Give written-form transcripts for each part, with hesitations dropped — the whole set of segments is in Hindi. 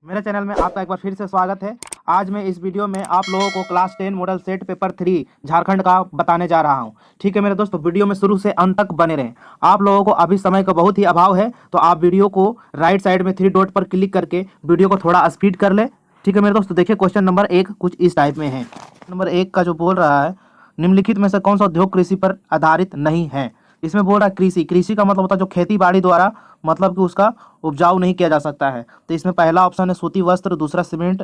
मेरे चैनल में आपका एक बार फिर से स्वागत है। आज मैं इस वीडियो में आप लोगों को class 10 model set paper 3 Jharkhand का बताने जा रहा हूं। ठीक है मेरे दोस्तों, वीडियो में शुरू से अंत तक बने रहें। आप लोगों को अभी समय का बहुत ही अभाव है, तो आप वीडियो को राइट साइड में 3 डॉट पर क्लिक करके वीडियो को थोड़ा स्पीड कर ले। ठीक है मेरे दोस्तों, देखिए क्वेश्चन नंबर 1 कुछ इस टाइप में है। नंबर 1 का जो बोल रहा है, निम्नलिखित में से कौन सा उद्योग कृषि पर आधारित नहीं है। इसमें बोल रहा है कृषि, कृषि का मतलब होता है जो खेती बाड़ी द्वारा मतलब कि उसका उपजाऊ नहीं किया जा सकता है। तो इसमें पहला ऑप्शन है सूती वस्त्र, दूसरा सीमेंट,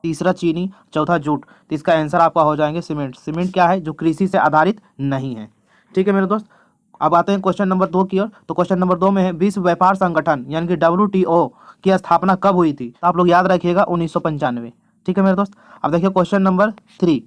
तीसरा चीनी, चौथा जूट। तो इसका आंसर आपका हो जाएंगे सीमेंट। सीमेंट क्या है, जो कृषि से आधारित नहीं है। ठीक है मेरे दोस्त, अब आते हैं क्वेश्चन नंबर 2 की ओर। तो क्वेश्चन नंबर 2 में है विश्व व्यापार संगठन यानी कि WTO की स्थापना कब हुई थी। तो आप लोग याद रखिएगा 1995। ठीक है मेरे दोस्त, अब देखिए question number 3।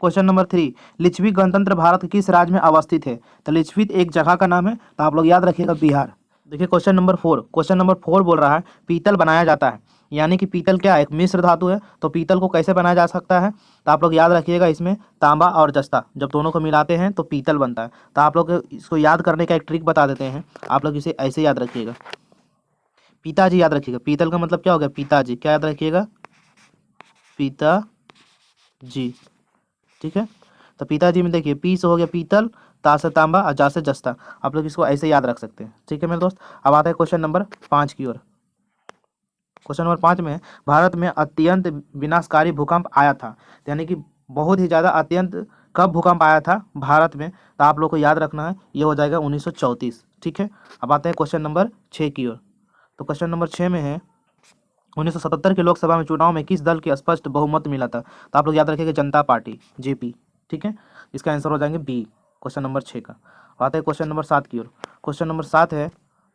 Question number 3, Licchavi गणतंत्र भारत के किस राज्य में अवस्थित है। तो लिच्छवी एक जगह का नाम है, तो आप लोग याद रखिएगा बिहार। देखिए क्वेश्चन नंबर 4। क्वेश्चन नंबर 4 बोल रहा है पीतल बनाया जाता है, यानी कि पीतल क्या है, एक मिश्र धातु है। तो पीतल को कैसे बनाया जा सकता है, तो आप लोग याद रखिएगा इसमें तांबा और जस्ता जब दोनों को मिलाते हैं तो पीतल बनता है। तो आप लोग इसको याद करने का एक ट्रिक बता देते हैं, आप लोग इसे ऐसे याद रखिएगा। पिताजी याद रखिएगा, पीतल का मतलब क्या हो गया, पिताजी। क्या याद रखिएगा, पिताजी। ठीक है, तो पिताजी में देखिए पी से हो गया पीतल, ता से तांबा और जा से जस्ता। आप लोग इसको ऐसे याद रख सकते हैं। ठीक है मेरे दोस्त, अब आता है क्वेश्चन नंबर 5 की ओर। क्वेश्चन नंबर 5 में भारत में अत्यंत विनाशकारी भूकंप आया था, यानी कि बहुत ही ज़्यादा अत्यंत कब भूकंप आया था भारत में। तो आप लोग को याद रखना है, ये हो जाएगा 1934। ठीक है, अब आते हैं क्वेश्चन नंबर 6 की ओर। तो क्वेश्चन नंबर 6 में है 1977 के लोकसभा में चुनाव में किस दल की स्पष्ट बहुमत मिला था। तो आप लोग याद रखिएगा जनता पार्टी, JP। ठीक है, इसका आंसर हो जाएंगे बी, क्वेश्चन नंबर 6 का। आते हैं क्वेश्चन नंबर 7 की ओर। क्वेश्चन नंबर 7 है,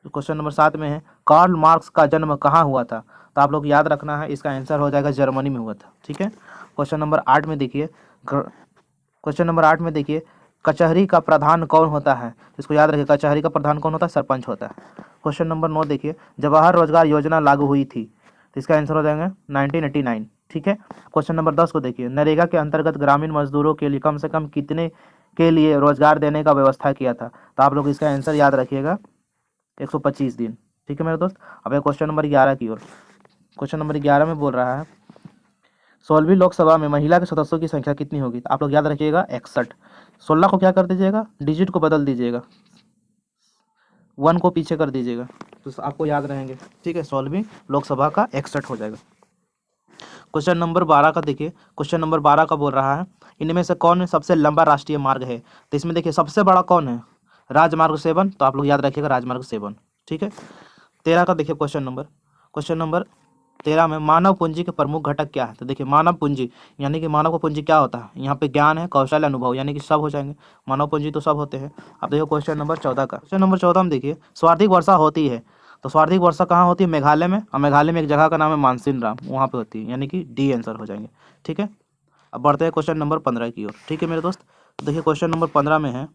क्वेश्चन नंबर 7 में है कार्ल मार्क्स का जन्म कहाँ हुआ था। तो आप लोग याद रखना है, इसका आंसर हो जाएगा जर्मनी में हुआ था। ठीक है, क्वेश्चन नंबर 8 में देखिए, क्वेश्चन नंबर 8 में देखिए कचहरी का प्रधान कौन होता है। इसको याद रखिए, कचहरी का प्रधान कौन होता है, सरपंच होता है। क्वेश्चन नंबर 9 देखिए, जवाहर रोजगार योजना लागू हुई थी। तो इसका आंसर हो जाएगा 1989। ठीक है, क्वेश्चन नंबर 10 को देखिए, नरेगा के अंतर्गत ग्रामीण मजदूरों के लिए कम से कम कितने के लिए रोजगार देने का व्यवस्था किया था। तो आप लोग इसका आंसर याद रखिएगा 125 दिन। ठीक है मेरे दोस्त, अब क्वेश्चन नंबर 11 की ओर। क्वेश्चन नंबर 11 में बोल रहा है 16वीं लोकसभा में महिला के सदस्यों की संख्या कितनी होगी। तो आप लोग याद रखिएगा 61। 16 को क्या कर दीजिएगा, डिजिट को बदल दीजिएगा, 1 को पीछे कर दीजिएगा, तो आपको याद रहेंगे। ठीक है, 16वीं लोकसभा का 61 हो जाएगा। क्वेश्चन नंबर 12 का देखिए, क्वेश्चन नंबर 12 का बोल रहा है इनमें से कौन सबसे लंबा राष्ट्रीय मार्ग है। तो इसमें देखिए सबसे बड़ा कौन है, राजमार्ग 7। तो आप लोग याद रखिएगा राजमार्ग 7। ठीक है, 13 का देखिए क्वेश्चन नंबर 13 में मानव पूंजी के प्रमुख घटक क्या है। तो देखिए मानव पूंजी यानी कि मानव का पूंजी क्या होता है, यहाँ पे ज्ञान है, कौशल, अनुभव, यानी कि सब हो जाएंगे। मानव पूंजी तो सब होते हैं। अब देखिए क्वेश्चन नंबर 14 का। क्वेश्चन नंबर 14 में देखिए स्वार्थिक वर्षा होती है। तो स्वार्थिक वर्षा कहाँ होती है, मेघालय में। और मेघालय में एक जगह का नाम है मानसिन राम, वहाँ पे होती है, यानी कि डी आंसर हो जाएंगे। ठीक है, अब बढ़ते हैं क्वेश्चन नंबर 15 की ओर। ठीक है मेरे दोस्त, देखिए क्वेश्चन नंबर 15 में है,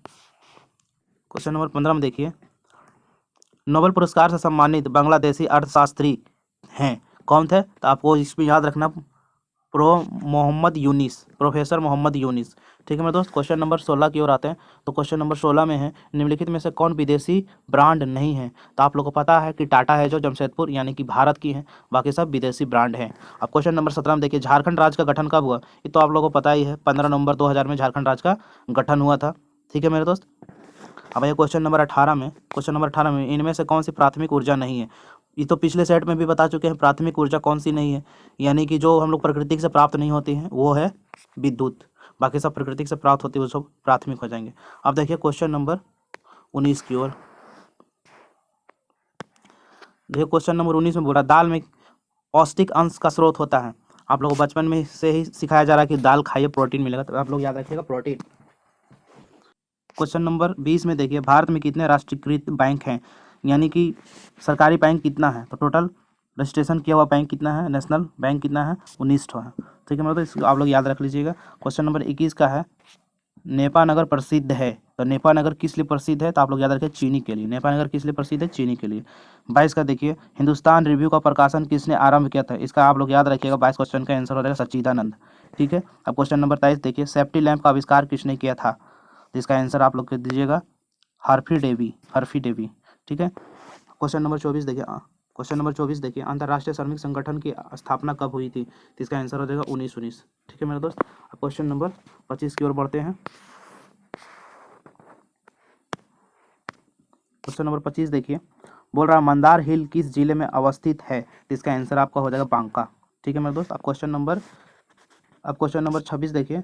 क्वेश्चन नंबर 15 में देखिए नोबेल पुरस्कार से सम्मानित बांग्लादेशी अर्थशास्त्री हैं, कौन थे। तो आपको इसमें याद रखना प्रोफेसर मोहम्मद यूनिस। ठीक है मेरे दोस्त, क्वेश्चन नंबर 16 की ओर आते हैं। तो क्वेश्चन नंबर 16 में है निम्नलिखित में से कौन विदेशी ब्रांड नहीं है। तो आप लोग को पता है कि टाटा है जो जमशेदपुर यानी कि भारत की है, बाकी सब विदेशी ब्रांड हैं। अब क्वेश्चन नंबर 17 में देखिए झारखंड राज्य का गठन कब हुआ। ये तो आप लोगों को पता ही है, 15 नवंबर 2000 में झारखंड राज्य का गठन हुआ था। ठीक है मेरे दोस्त, अब ये क्वेश्चन नंबर 18 में, क्वेश्चन नंबर 18 में इनमें से कौन सी प्राथमिक ऊर्जा नहीं है। ये तो पिछले सेट में भी बता चुके हैं, प्राथमिक ऊर्जा कौन सी नहीं है, यानी कि जो हम लोग प्रकृति से प्राप्त नहीं होती हैं वो है विद्युत, बाकी सब प्रकृति से प्राप्त होती है वो सब प्राथमिक हो जाएंगे। अब देखिए क्वेश्चन नंबर 19 की ओर। देखिए क्वेश्चन नंबर 19 में बोला दाल में पौष्टिक अंश का स्रोत होता है। आप लोगों को बचपन में से ही सिखाया जा रहा है कि दाल खाइए प्रोटीन मिलेगा, तो आप लोग याद रखिएगा प्रोटीन। क्वेश्चन नंबर 20 में देखिए भारत में कितने राष्ट्रीयकृत बैंक हैं, यानी कि सरकारी बैंक कितना है। तो टोटल रजिस्ट्रेशन किया हुआ बैंक कितना है, नेशनल बैंक कितना है, 19 ठो है। ठीक है मतलब इसको आप लोग याद रख लीजिएगा। क्वेश्चन नंबर 21 का है नेपा नगर प्रसिद्ध है। तो नेपा नगर किस लिए प्रसिद्ध है, तो आप लोग याद रखिए चीनी के लिए। नेपा नगर किस लिए प्रसिद्ध है, चीनी के लिए। 22 का देखिए हिंदुस्तान रिव्यू का प्रकाशन किसने आरंभ किया था। इसका आप लोग याद रखिएगा 22 क्वेश्चन का आंसर हो जाएगा सच्चिदानंद। ठीक है, अब क्वेश्चन नंबर 23 देखिए सेफ्टी लैंप का आविष्कार किसने किया था। तो इसका आंसर आप लोग दीजिएगा हर्फी डेवी। ठीक है, क्वेश्चन नंबर 24 देखिए क्वेश्चन नंबर 24 देखिए, अंतर्राष्ट्रीय श्रमिक संगठन की स्थापना कब हुई थी? तो इसका आंसर हो जाएगा 1919। ठीक है मेरे दोस्त, अब क्वेश्चन नंबर 25 की ओर बढ़ते हैं। क्वेश्चन नंबर 25 देखिए, बोल रहा है मंदार हिल किस जिले में अवस्थित है? तो इसका आंसर आपका हो जाएगा बांका। ठीक है मेरे दोस्त, अब क्वेश्चन नंबर 26 देखिए,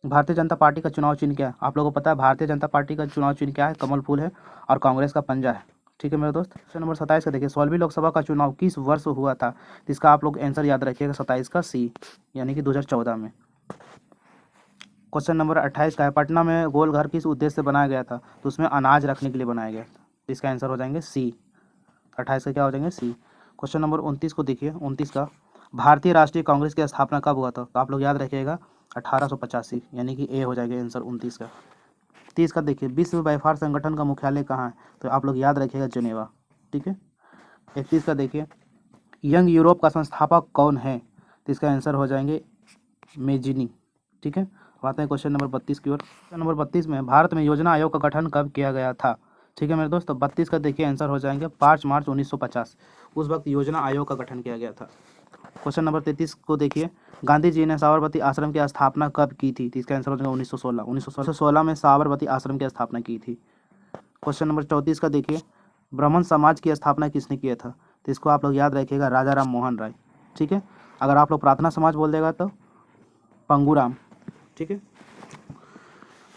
भारतीय जनता पार्टी का चुनाव चिन्ह क्या है? आप लोगों को पता है भारतीय जनता पार्टी का चुनाव चिन्ह क्या है? कमल फूल है और कांग्रेस का पंजा है। ठीक है मेरे दोस्त, क्वेश्चन नंबर 27 का देखिए, 16वीं लोकसभा का चुनाव किस वर्ष हुआ था? तो इसका आप लोग आंसर याद रखिएगा 27 का सी, यानी कि 2014 में। क्वेश्चन नंबर 28 का है, पटना में गोल घर किस उद्देश्य से बनाया गया था? तो उसमें अनाज रखने के लिए बनाया गया। तो इसका आंसर हो जाएंगे सी, 28 का क्या हो जाएंगे? सी। क्वेश्चन नंबर 29 को देखिए, 29 का, भारतीय राष्ट्रीय कांग्रेस की स्थापना कब हुआ था? तो आप लोग याद रखिएगा 1885, यानी कि ए हो जाएगा आंसर 29 का। 30 का देखिए, विश्व व्यापार संगठन का मुख्यालय कहाँ है? तो आप लोग याद रखिएगा जेनेवा। ठीक है। 31 का देखिए, यंग यूरोप का संस्थापक कौन है? तो इसका आंसर हो जाएंगे मेजिनी। ठीक है, अब आते हैं क्वेश्चन नंबर 32 की ओर। क्वेश्चन नंबर 32 में, भारत में योजना आयोग का गठन कब किया गया था? ठीक है मेरे दोस्त, तो 32 का देखिए आंसर हो जाएंगे 5 मार्च 1950। उस वक्त योजना आयोग का गठन किया गया था। क्वेश्चन नंबर 33 को देखिए, गांधी जी ने साबरमती आश्रम की स्थापना कब की थी? तो इसका आंसर हो जाएगा 1916। 1916 में साबरमती आश्रम की स्थापना की थी। क्वेश्चन नंबर 34 का देखिए, ब्राह्मण समाज की स्थापना किसने किया था? तो इसको आप लोग याद रखिएगा राजा राम मोहन राय। ठीक है, अगर आप लोग प्रार्थना समाज बोल देगा तो पंगूराम। ठीक है,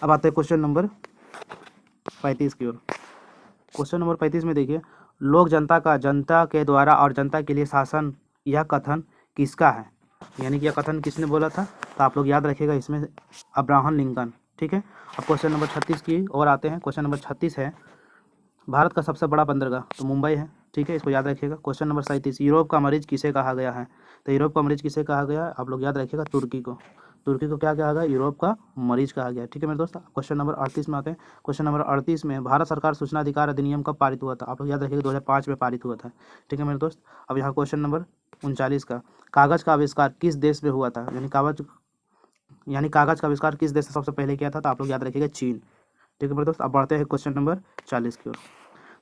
अब आते हैं क्वेश्चन नंबर 35 की ओर। क्वेश्चन नंबर 35 में देखिए, लोक जनता का जनता के द्वारा और जनता के लिए शासन, यह कथन किसका है? यानी कि यह कथन किसने बोला था? तो आप लोग याद रखिएगा इसमें अब्राहम लिंकन। ठीक है, अब क्वेश्चन नंबर 36 की ओर आते हैं। क्वेश्चन नंबर 36 है, भारत का सबसे बड़ा बंदरगाह? तो मुंबई है। ठीक है, इसको याद रखिएगा। क्वेश्चन नंबर 37, यूरोप का मरीज किसे कहा गया है? तो यूरोप का मरीज किसे कहा गया है? आप लोग याद रखिएगा तुर्की को। तुर्की को क्या कहा गया? यूरोप का मरीज कहा गया। ठीक है मेरे दोस्त, क्वेश्चन नंबर 38 में आते हैं। क्वेश्चन नंबर 38 में, भारत सरकार सूचना अधिकार अधिनियम कब पारित हुआ था? आप लोग याद रखिएगा 2005 में पारित हुआ था। ठीक है मेरे दोस्त, अब यहाँ क्वेश्चन नंबर 39 का, कागज का आविष्कार किस देश में हुआ था? यानी कागज का आविष्कार किस देश से सबसे पहले किया था? तो आप लोग याद रखिएगा चीन। ठीक है मेरे दोस्त, अब बढ़ते हैं क्वेश्चन नंबर 40 की ओर।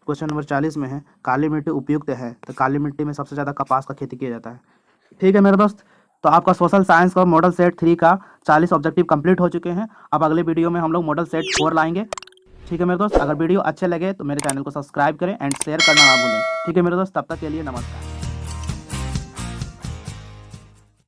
क्वेश्चन नंबर 40 में है, काली मिट्टी उपयुक्त है? तो काली मिट्टी में सबसे ज़्यादा कपास का खेती किया जाता है। ठीक है मेरे दोस्त, तो आपका सोशल साइंस का मॉडल सेट 3 का 40 ऑब्जेक्टिव कंप्लीट हो चुके हैं। अब अगले वीडियो में हम लोग मॉडल सेट 4 लाएंगे। ठीक है मेरे दोस्त, अगर वीडियो अच्छे लगे तो मेरे चैनल को सब्सक्राइब करें एंड शेयर करना ना भूलें। ठीक है मेरे दोस्त, तब तक के लिए नमस्कार।